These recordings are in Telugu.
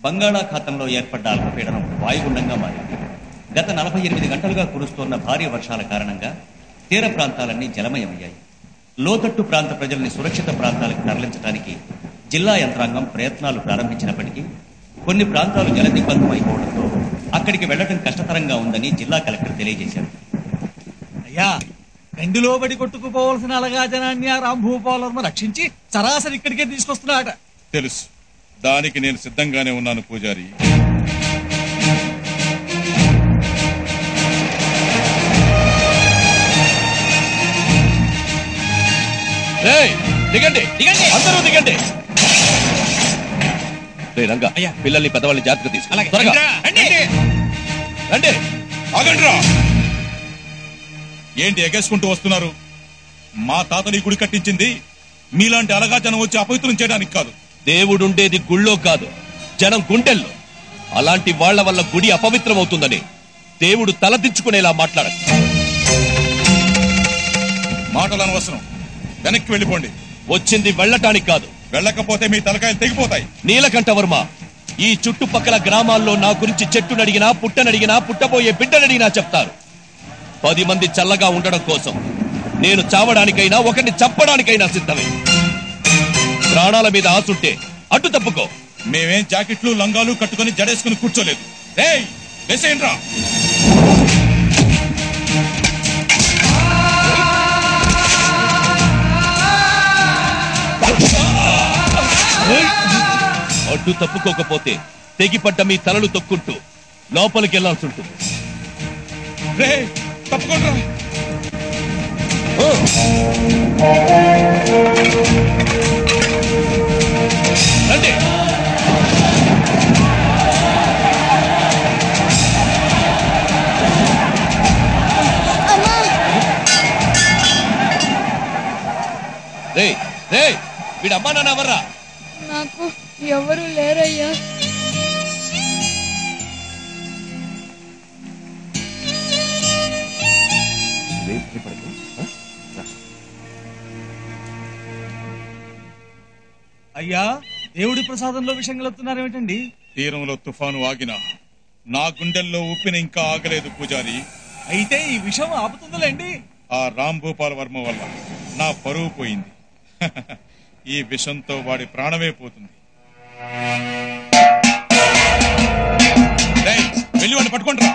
బంగాళాఖాతంలో ఏర్పడ్డ అల్పపీడనం వాయుగుండంగా మారింది. గత 48 గంటలుగా కురుస్తోన్న భారీ వర్షాల కారణంగా తీర ప్రాంతాలన్నీ జలమయమయ్యాయి. లోతట్టు ప్రాంత ప్రజల్ని సురక్షిత ప్రాంతాలకు తరలించడానికి జిల్లా యంత్రాంగం ప్రయత్నాలు ప్రారంభించినప్పటికీ కొన్ని ప్రాంతాలు జలదిగ్బంధమైపోవడంతో అక్కడికి వెళ్లడం కష్టతరంగా ఉందని జిల్లా కలెక్టర్ తెలియజేశారు. అయ్యా, కండిలో బడి కొట్టుకుపోవలసిన అలగా జనాన్ని ఆ రాంభూపాలవర్మ రక్షించి సరాసరి ఇక్కడికే తీసుకొస్తున్నాడట. తెలుసు, దానికి నేను సిద్ధంగానే ఉన్నాను పూజారి. దిగండి దిగండి, అందరూ దిగండి. రంగా, పిల్లల్ని పెద్దవాళ్ళని జాగ్రత్తగా తీసుకు త్వరగా రండి. ఆగండిరా, ఏంటి ఎగేసుకుంటూ వస్తున్నారు? మా తాతని గుడి కట్టించింది మీలాంటి అలగా జనం వచ్చి అపవిత్రం చేయడానికి కాదు. దేవుడుండేది గుళ్ళో కాదు, జనం గుండెల్లో. అలాంటి వాళ్ల వల్ల గుడి అపవిత్రం అవుతుందని దేవుడు తలదించుకునేలా మాట్లాడదు. మాటలు అనవసరం, వెనక్కి వెళ్ళిపోండి. వచ్చింది వెళ్ళటానికి కాదు, వెళ్ళకపోతే మీ తలకాయలు తెగిపోతాయి. నీలకంఠవర్మ, ఈ చుట్టుపక్కల గ్రామాల్లో నా గురించి చెట్టునడిగినా పుట్టనడిగినా పుట్టబోయే బిడ్డనడిగినా చెప్తారు. 10 మంది చల్లగా ఉండడం కోసం నేను చావడానికైనా ఒకరిని చంపడానికైనా సిద్ధమే. ప్రాణాల మీద ఆసుంటే అడ్డు తప్పుకో. మేమేం జాకెట్లు లంగాలు కట్టుకుని జడేసుకుని కూర్చోలేదు. ఏయ్, వేసేయండ్రా. అడ్డు తప్పుకోకపోతే తెగిపడ్డ మీ తలలు తొక్కుంటూ లోపలికి వెళ్లాల్సి ఉంటుంది. తప్పకుండా రండి. రే రే, వీడు అమ్మా నాన్న ఎవర్రా? నాకు ఎవరు లేరయ్యా. అయ్యా, దేవుడి ప్రసాదంలో విషయం కలుపుతున్నారేమిటండి? తీరంలో తుఫాను ఆగినా నా గుండెల్లో ఉప్పిన ఇంకా ఆగలేదు పూజారి. అయితే ఈ విషయం ఆపుతుందిలేండి. ఆ రాంభూపాల వర్మ వల్ల నా పరువు పోయింది. ఈ విషంతో వాడి ప్రాణమే పోతుంది. వెళ్ళి వాడిని పట్టుకుంటారా?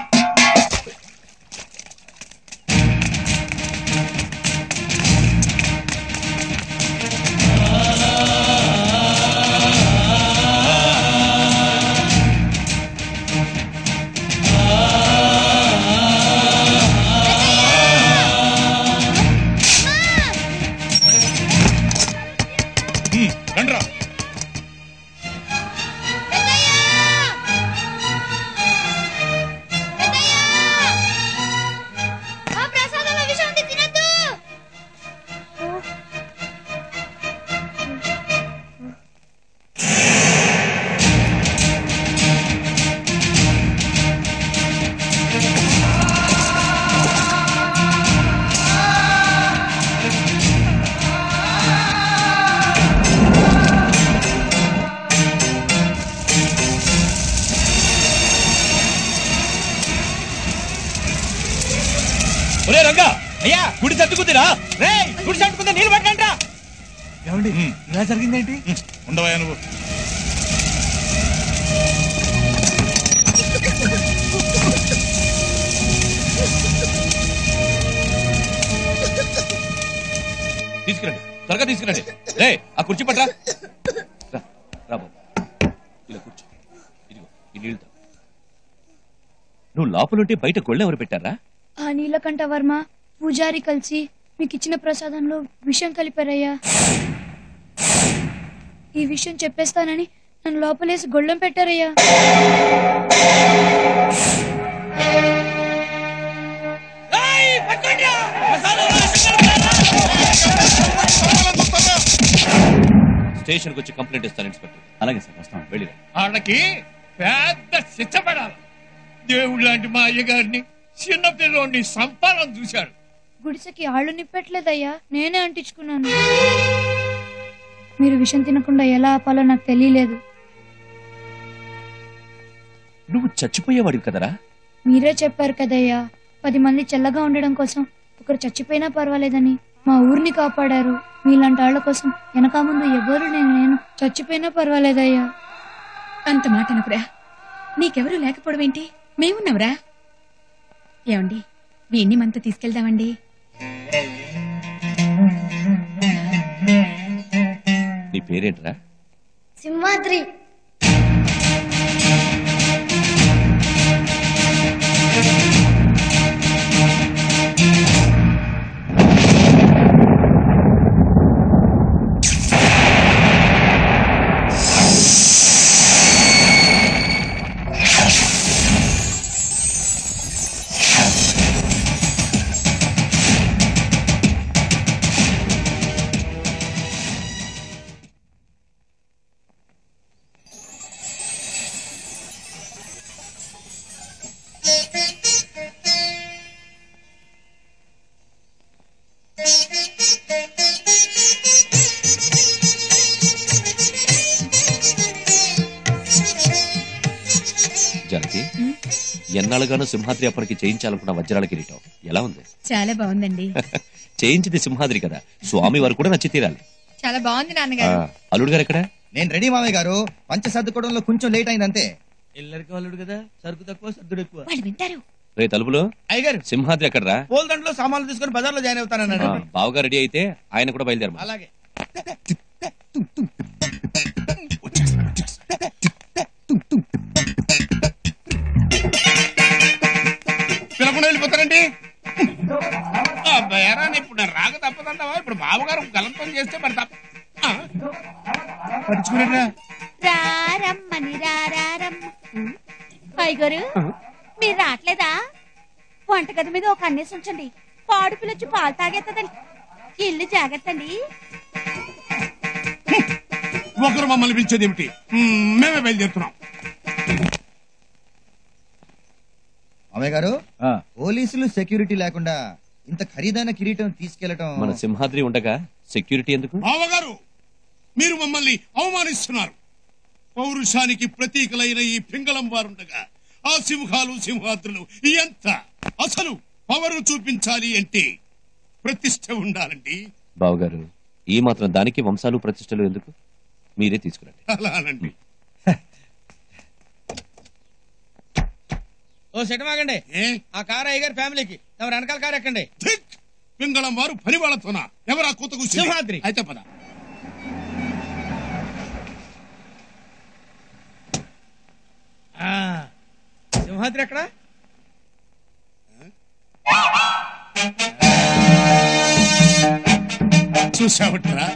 రండ్రా. ఒరే రంగా, అయ్యా గుడి సర్దుకుందిరా. రే, గుడి సర్దుకుందా, నీళ్ళు పట్టండి. ఏమండి, ఇలా జరిగిందేంటి? ఉండవా నువ్వు. తీసుకురండి, త్వరగా తీసుకురండి. రే, ఆ కుర్చీ పట్రా. రాబో, ఇలా కూర్చో. ఇదిగో ఈ నీళ్ళు తాగు. నువ్వు లోపలుంటే బయట గొళ్ళె ఎవరు పెట్టారా? ఆ నీలకంఠవర్మ పూజారి కలిసి మీకు ఇచ్చిన ప్రసాదంలో విషం కలిపారయ్యా. ఈ విషయం చెప్పేస్తానని నన్ను లోపలేసి గొళ్ళెం పెట్టారయ్యా. స్టేషన్ కు వచ్చి కంప్లైంట్ ఇస్తాను ఇన్స్పెక్టర్. అలాగే సార్, వస్తాం. వెళ్ళి వాళ్ళకి పెద్ద శిక్ష పడాలి. దేవుడు లాంటి మా అయ్యగారిని చిన్నపిల్లోని సంపాదన చూశాడు. గుడిసెకి ఆళ్ళు నిప్పట్లేదయ్యా, నేనే అంటించుకున్నాను. మీరు విషం తినకుండా ఎలా ఆపాలో నాకు తెలియలేదు. నువ్వు చచ్చిపోయేవాడివి కదరా. మీరే చెప్పారు కదయ్యా 10 మంది చల్లగా ఉండడం కోసం ఒకరు చచ్చిపోయినా పర్వాలేదని. మా ఊరిని కాపాడారు. మీలాంటి వాళ్ళ కోసం వెనక ముందు ఎవరు నేను చచ్చిపోయినా పర్వాలేదయ్యా. అంత మాట అనుకురా. నీకెవరూ లేకపోవడం ఏంటి, మేమున్నావురా. ఏమండి, వీణ్ణి మనతో తీసుకెళ్దామండి. నీ పేరేంట్రా? సింహాద్రి. జానకి, ఎన్నాళ్ళుగానో సింహాద్రి అప్పటికి చేయించాలనుకున్న వజ్రాల కిరీటం ఎలా ఉంది? చాలా బాగుందండి. చేయించింది సింహాద్రి కదా, స్వామి వారు కూడా నచ్చి తీరాలి. చాలా బాగుంది నాన్నగారు. అల్లుడు గారు ఎక్కడ? నేను రెడీ మామయ్య గారు. పంచ సర్దుకోవడంలో కొంచెం లేట్ అయింది అంతే. ఇల్లరికి అల్లుడు కదా, సరుకు తక్కువ సర్దుడు ఎక్కువ. వాళ్ళు వింటారు. రే తలుపులో అయ్యగారు సింహాద్రి ఎక్కడరా? పోల్దండలో సామాన్లు తీసుకుని బజార్లో జాయిన్ అవుతానన్నాడు. బావగా రెడీ అయితే ఆయన కూడా బయలుదేరమా. అలాగే. పిలకుండా వెళ్ళిపోతారండి. ఇప్పుడు నేను రాక తప్పదంటావా? ఇప్పుడు బావగారు గలంతం చేస్తే మరి తప్ప పట్టించుకునేట్రా. అయ్యగారు మీరు రావట్లేదా? వంటగది మీద ఒక అన్నేసి ఉంచండి. పాడు పిల్లొచ్చి పాలు తాగేస్తుందండి. ఇల్లు జాగ్రత్త అండి. ఒకరు మమ్మల్ని పిలిచేది ఏమిటి? మేమే బయలుదేరుతున్నాం. మామయ్య గారు, పోలీసులు సెక్యూరిటీ లేకుండా ఇంత ఖరీదైన కిరీటం తీసుకెళ్లటం. మన సింహాద్రి ఉండగా సెక్యూరిటీ ఎందుకు? బావగారు, మీరు మమ్మల్ని అవమానిస్తున్నారు. పౌరుషానికి ప్రతీకలైన ఈ పింగళం వారుండగా ఆ సింహాలు సింహాద్రులు ఎంత అసలు పవరు చూపించాలి అంటే ప్రతిష్ట ఉండాలండి. బావగారు, ఈ మాత్రం దానికి వంశాలు ప్రతిష్టలు ఎందుకు? మీరే తీసుకురండి. అలానండి. ఓ సెటమాగండి, ఆ కారు అయ్యగారి ఫ్యామిలీకి. ఎవరు వెనకాల కారు ఎక్కండి. పింగళం వారు పని వాళ్ళతోనా? ఎవరా కూతకు? సింహాద్రి. అయితే పద. సింహాద్రి ఎక్కడ? చూసావట్రా,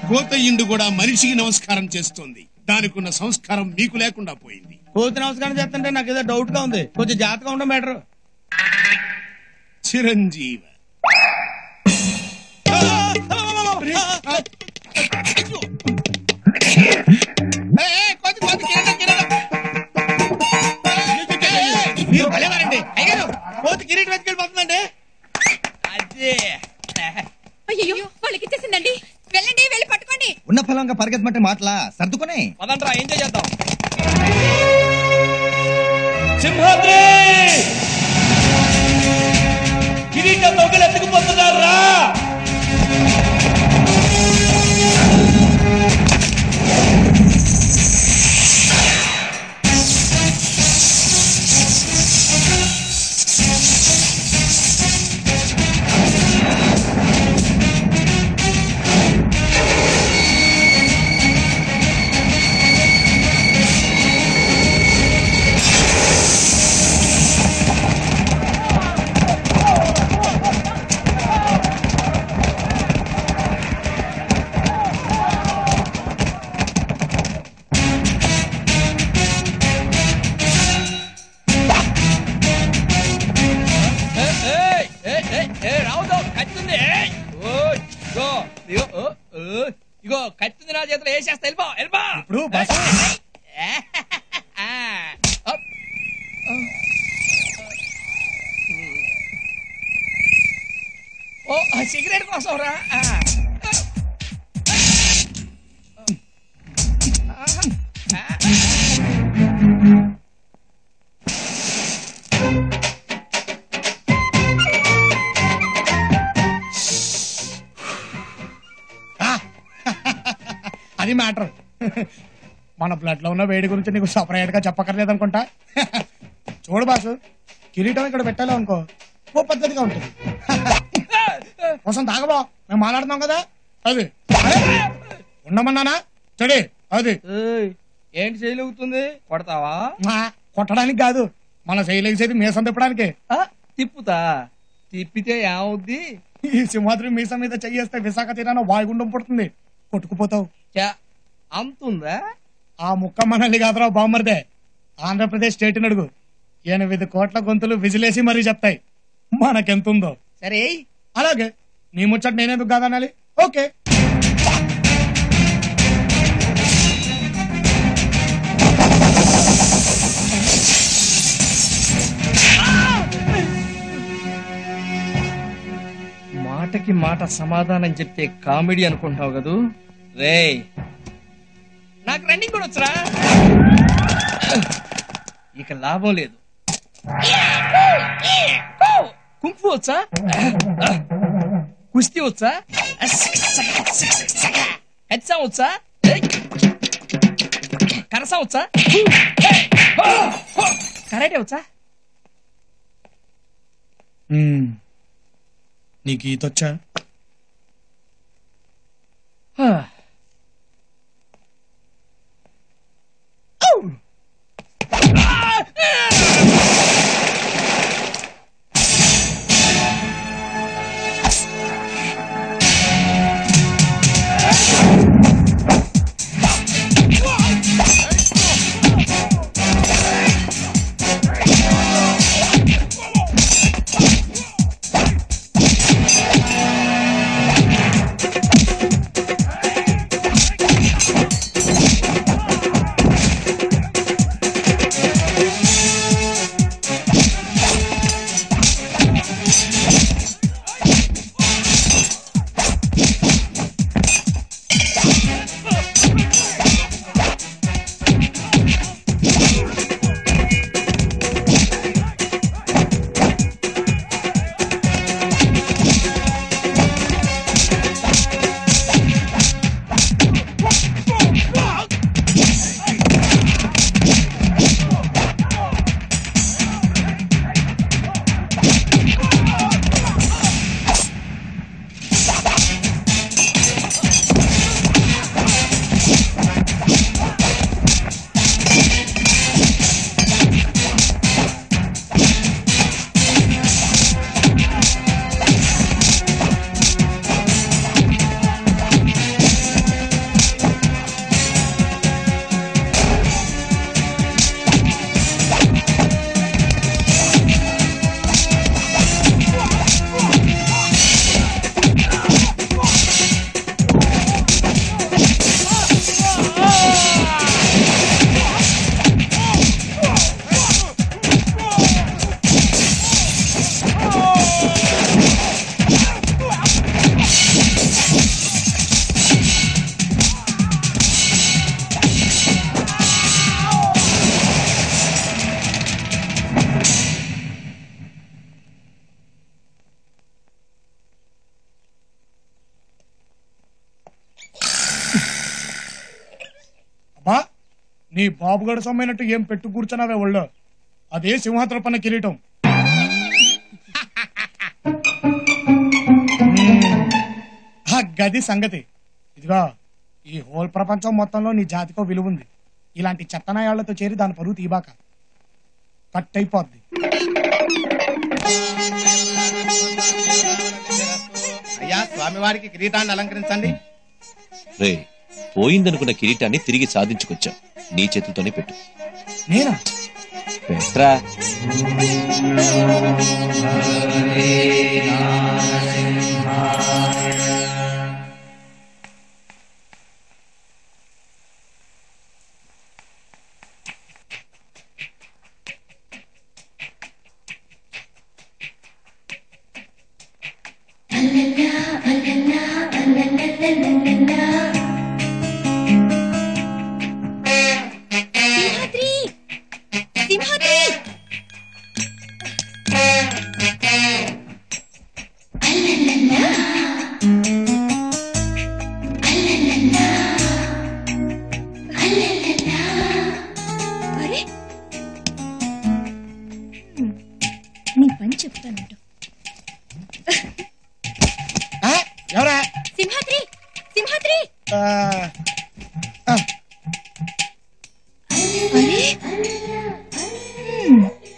కోతయ్యుండు కూడా మనిషికి నమస్కారం చేస్తోంది. దానికున్న సంస్కారం మీకు లేకుండా పోయింది. కోతి నమస్కారం చేస్తుంటే నాకు ఏదో డౌట్ గా ఉంది. కొంచెం జాగ్రత్తగా ఉండడం బెటర్. చిరంజీవ మీరు భలేవారండి అయ్యారు. కోతి కిరీటం వెతికెళ్ళిపోతుందండి. అదే అయ్యో, వాళ్ళకి ఇచ్చేసిందండి. వెళ్ళండి, వెళ్ళి పట్టుకోండి. ఉన్న ఫలంగా పరిగెత్తమంటే మాటలా? సర్దుకునే పదండ్రా, ఎంజాయ్ చేద్దాం. సింహాద్రి కిరీటం దొంగలు ఎత్తుకుపోతున్నారా? ఇగో కత్తింది నా చేతిలో వేసేస్తా. వెళ్ళిపో వెళ్ళిపో. ఇప్పుడు ఓ సిగరెట్ కోసం రా. అది మ్యాటర్. మన బ్లడ్ లో ఉన్న వేడి గురించి నీకు సపరేట్ గా చెప్పక్కర్లేదు అనుకుంటా. చూడు బాసు, కిరీటం ఇక్కడ పెట్టాలి అనుకో ఓ పద్ధతిగా ఉంటుంది. కోసం తాగబా, మేము మాట్లాడుతున్నాం కదా. అది ఉండమన్నానా చెడి. అది ఏంటి చేయలుగుతుంది? కొడతావా? కొట్టడానికి కాదు, మన శైలేసేది మీసం తిప్పడానికి. తిప్పుతా? తిప్పితే ఏమవుద్ది? ఈ సింహాద్రి మీసం మీద చెయ్యేస్తే విశాఖ తీరాన వాయుగుండం పుడుతుంది, కొట్టుకుపోతావు. అంతుందా? ఆ ముక్క మనల్ని కాదురా బామ్మర్దే, ఆంధ్రప్రదేశ్ స్టేట్ అడుగు. 8 కోట్ల గొంతులు విజిలేసి మరీ చెప్తాయి మనకెంతుందో. సరే అలాగే నీ ముచ్చట నేనేందుకు కాదనాలి. ఓకే. మాటకి మాట సమాధానం చెప్తే కామెడీ అనుకుంటావు కదూ? రే నాకు రన్నింగ్ కూడా వచ్చరా? ఇక లాభం లేదు. కుంఫు వచ్చా? కుస్తీ వచ్చా? హెచ్చా వచ్చా? కరసా వచ్చా? కరాటే వచ్చా? నీకు ఈతొచ్చా? నీ బాబుగడ సొమ్మైనట్టు ఏం పెట్టు కూర్చున్నావే ఒళ్ళో, అదే సింహాద్రి పన్న కిరీటం. ఆ గది సంగతి. ఇదిగా ఈ హోల్ ప్రపంచం మొత్తంలో నీ జాతికో విలువ ఉంది. ఇలాంటి చెత్తనాయాళ్లతో చేరి దాని పరువు తీబాక, కట్ అయిపోద్ది. అయ్యా, స్వామివారికి కిరీటాన్ని అలంకరించండి. రే, పోయిందనుకున్న కిరీటాన్ని తిరిగి సాధించుకొచ్చాం. నీ చేతులతోనే పెట్టు. నేనా? పెట్రా.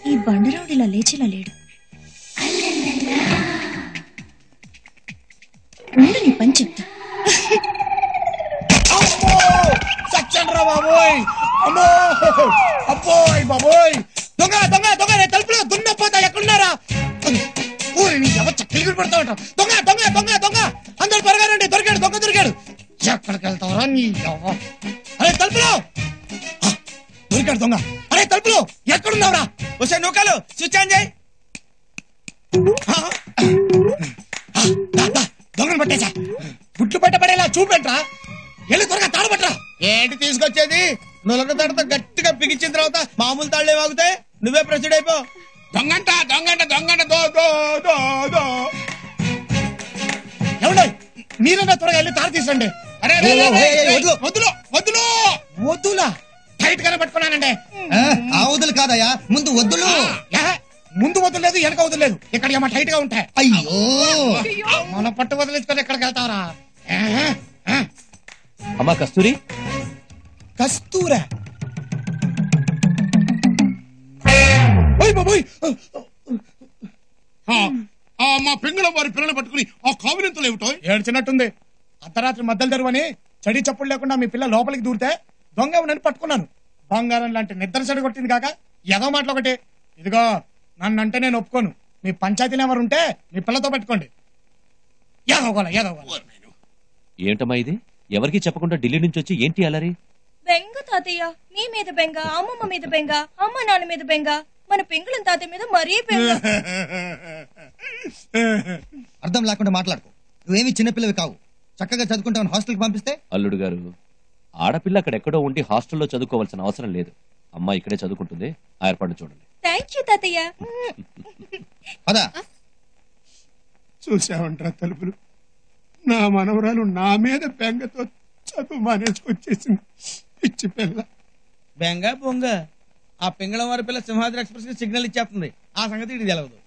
ఈ బండరావుడు ఇలా లేచిలా లేడు. ఉండు, నీ పని చెప్తా. చచ్చండ్రా బాబోయ్! అమ్మో అబ్బోయ్ బాబోయ్! దొంగ దొంగ దొంగ! తలుపులో దున్నపోతా ఎక్కడున్నారా? ఊరి నీ ఎవరు చక్కెలు పడతా ఉంటావు. దొంగ దొంగ దొంగ దొంగ! అందరు త్వరగా రండి, దొరికాడు దొంగ దొరికాడు. ఎక్కడికి వెళ్తావరా నీ ఎవ? అరే తలుపులో దొరికాడు దొంగ. అరే తలుపులో ఎక్కడున్నావురా? వచ్చే నూకలు స్విచ్ ఆన్ చేయి. దొంగను పట్టేశా. గుట్లు పట్టబడేలా చూపెట్రా. వెళ్ళి త్వరగా తాడబట్టరా. ఏంటి తీసుకొచ్చేది? నులక తాడుతో గట్టిగా బిగించిన తర్వాత మామూలు తాళ్లే వాగుతాయి. నువ్వే ప్రొసీడ్ అయిపో. దొంగంట దొంగంట దొంగంట దో దో దో దో. ఎవడో మీరన్నా త్వరగా వెళ్ళి తాడు తీసండి. అరే వదులు వదులు వద్దులా టైట్ గానే పట్టుకున్నానండి. ఆ వదులు కాదయ్యా, ముందు వద్దులు. ముందు వదలలేదు, వెనక వదలలేదు. ఇక్కడ ఏమో టైట్ గా ఉంటాయి. అయ్యో, మన పట్టు వదిలేసుకొని ఎక్కడికి వెళ్తావరా? అమ్మా కస్తూరి, కస్తూరా? ఓయ్ బాబోయ్! మా పింగళం వారి పిల్లలు పట్టుకుని ఆ కావినంతలు ఏమిటో ఏడ్చినట్టుంది. అర్ధరాత్రి మద్దలు తెరువని చడి చప్పుడు లేకుండా మీ పిల్ల లోపలికి దూరితే దొంగ నన్ను పట్టుకున్నాను. బంగారం లాంటి నిద్ర చెడు కొట్టింది కాక ఏదో మాటలు ఒకటి. ఇదిగో నన్నంటే నేను ఒప్పుకోను. మీ పంచాయతీలు ఎవరు ఉంటే మీ పిల్లతో పెట్టుకోండి. ఏదోగోలా ఏదోగోలా. ఏంటమ్మా ఇది? ఎవరికి చెప్పకుండా ఢిల్లీ నుంచి వచ్చి ఏంటి అలరి? బెంగ తాతయ్య, మీ మీద బెంగ, అమ్మమ్మ మీద బెంగ, అమ్మ నాన్న మీద బెంగ, మన పెంగుళం తాతయ్య మీద మరీ బెంగ. అర్థం లేకుండా మాట్లాడుకో. నువ్వేమి చిన్నపిల్లవి కావు. చక్కగా చదువుకుంటావు. హాస్టల్కి పంపిస్తే అల్లుడు గారు, ఆడపిల్ల అక్కడెక్కడో ఉండి హాస్టల్లో చదువుకోవాల్సిన అవసరం లేదు. అమ్మ ఇక్కడే చదువుకుంటుంది. ఆ ఏర్పాటు చూడండి. థ్యాంక్ యూ తాతయ్య. పదా. చూసావంటారా తలుపులు? నా మనవరాలు నా మీద బెంగతో చదువు మానేసుకొచ్చేసింది. పిచ్చి పిల్ల. బెంగ బొంగ. ఆ పింగళం వారి పిల్ల సింహాద్రి ఎక్స్ప్రెస్ కి సిగ్నల్ ఇచ్చేస్తుంది. ఆ సంగతి ఇది తెలవదు.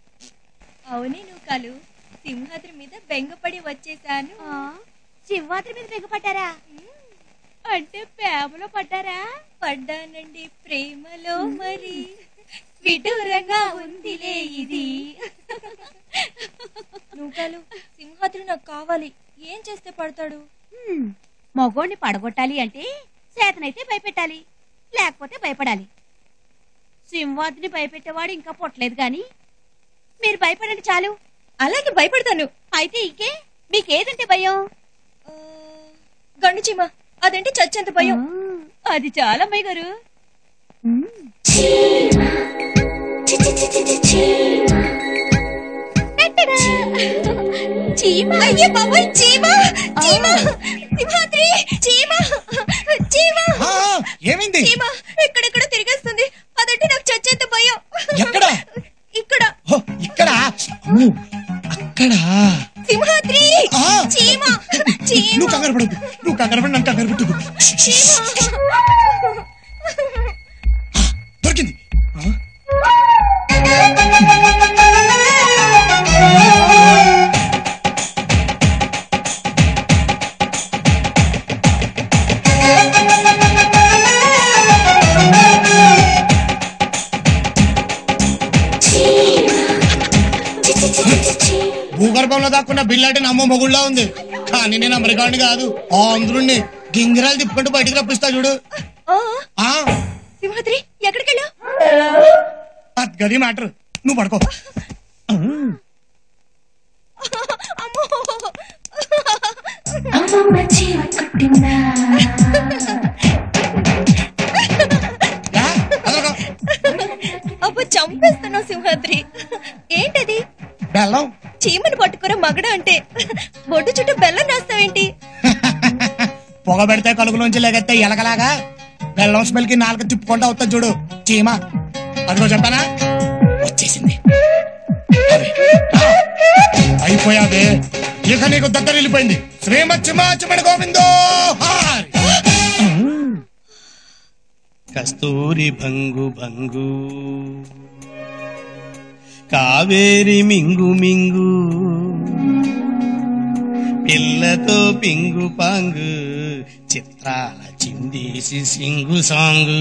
అవునే నూకాలు, సింహాద్రి మీద బెంగపడి వచ్చేసాను. సింహాద్రి మీద బెంగపడ్డారా? అంటే ప్రేమలో పడ్డారా? పడ్డానండి ప్రేమలో, మరి విడూరంగా ఉందిలే ఇది. నూకాలు, సింహాద్రి నాకు కావాలి. ఏం చేస్తే పడతాడు? మగోడిని పడగొట్టాలి అంటే చేతనైతే భయపెట్టాలి, లేకపోతే భయపడాలి. సింహాద్రిని భయపెట్టేవాడు ఇంకా పుట్టలేదు గాని మీరు భయపడండి చాలు. అలాగే భయపడతాను. అయితే ఇంకే మీకేదంటే భయం? గండు చీమ, అదంటే చచ్చేంత భయం. అది చాలా అమ్మాయి గారు. చీమ, అయ్యే బాబోయ్, చీమ చీమ, సింహాద్రి చీమ చీమ. ఏమైంది? చీమ ఎక్కడెక్కడ తిరిగేస్తుంది. అదంటే నాకు చచ్చేంత భయం. ఎక్కడ? ఇక్కడ. ఇక్కడ? అక్కడ సింహాద్రి చీమ చీమ. నువ్వు కంగారు పడదు, నువ్వు కంగారు పడి నన్ను కంగారు పెట్టదు. దొరికింది. భూగర్భంలో దాక్కున్న బిల్లాటి నమ్మ మొగుళ్ళ ఉంది. కానీ నేను అమెరికాని కాదు, ఆంధ్రుణ్ణి. గింగిరాలు తిప్పుకుంటూ బయటికి రప్పిస్తా చూడు. సింహాద్రి ఎక్కడికి వెళ్ళావు? అది గది మ్యాటర్. నువ్వు పడుకో. అబ్బో చంపేస్తున్నావు సింహాద్రి. ఏంటది? బెల్లం. చీమను పట్టుకురా మగడ అంటే బొడ్డు చుట్టూ బెల్లం రాస్తావేంటి? పొగ పెడితే కలుగులోంచి లేకెత్తే ఎలకలాగా బెల్లం స్మెల్ కి నాలుగు తిప్పుకుంటా అవుతా చూడు చీమ. అదిగో చెప్పానా, వచ్చేసింది. అయిపోయాదే, ఇక నీకు దగ్గర వెళ్ళిపోయింది. శ్రీమచ్చిమాచమణి గోవిందో. కస్తూరి భంగు భంగు, కావేరి మింగు మింగు, పిల్లతో పింగు పాంగు చిత్రాల చిందేసి సింగు సాంగు